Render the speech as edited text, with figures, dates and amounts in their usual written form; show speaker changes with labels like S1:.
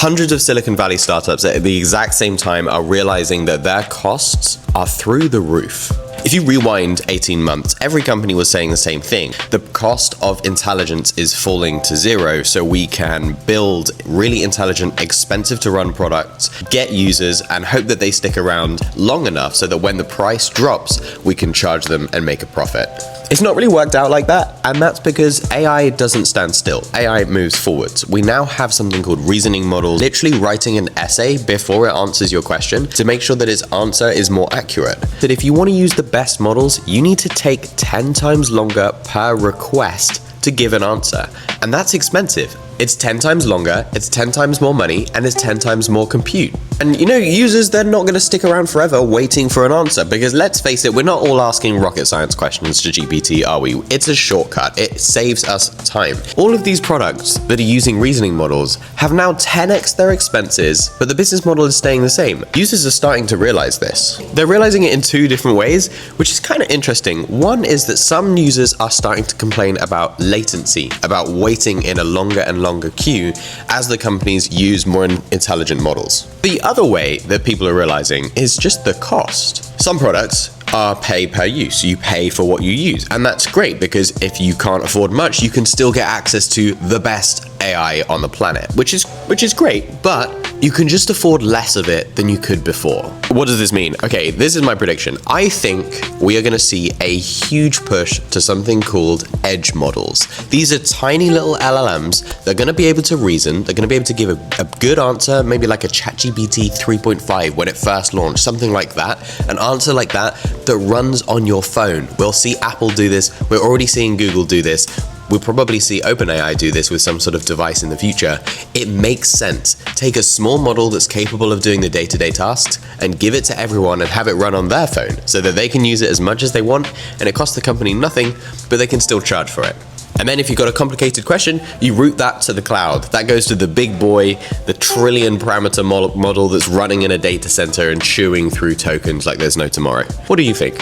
S1: Hundreds of Silicon Valley startups at the exact same time are realizing that their costs are through the roof. If you rewind 18 months, every company was saying the same thing. The cost of intelligence is falling to zero, so we can build really intelligent, expensive to run products, get users, and hope that they stick around long enough so that when the price drops, we can charge them and make a profit. It's not really worked out like that, and that's because AI doesn't stand still. AI moves forwards. We now have something called reasoning models, literally writing an essay before it answers your question to make sure that its answer is more accurate. That if you want to use the best models, you need to take 10 times longer per request to give an answer, and that's expensive. It's 10 times longer, it's 10 times more money, and it's 10 times more compute. And users, they're not going to stick around forever waiting for an answer, because let's face it, we're not all asking rocket science questions to GPT, are we? It's a shortcut. It saves us time. All of these products that are using reasoning models have now 10x their expenses, but the business model is staying the same. Users are starting to realize this. They're realizing it in two different ways, which is kind of interesting. One is that some users are starting to complain about latency, about waiting in a longer and longer queue as the companies use more intelligent models. The other way that people are realizing is just the cost. Some products are pay per use. You pay for what you use, and that's great because if you can't afford much, you can still get access to the best AI on the planet, which is great, but you can just afford less of it than you could before. What does this mean? Okay, this is my prediction. I think we are going to see a huge push to something called edge models. These are tiny little LLMs. They're going to be able to reason. They're going to be able to give a good answer, maybe like a ChatGPT 3.5 when it first launched, something like that. An answer like that runs on your phone. We'll see Apple do this. We're already seeing Google do this. We'll probably see OpenAI do this with some sort of device in the future. It makes sense. Take a small model that's capable of doing the day-to-day tasks and give it to everyone and have it run on their phone so that they can use it as much as they want and it costs the company nothing, but they can still charge for it. And then if you've got a complicated question, you route that to the cloud. That goes to the big boy, the trillion parameter model that's running in a data center and chewing through tokens like there's no tomorrow. What do you think?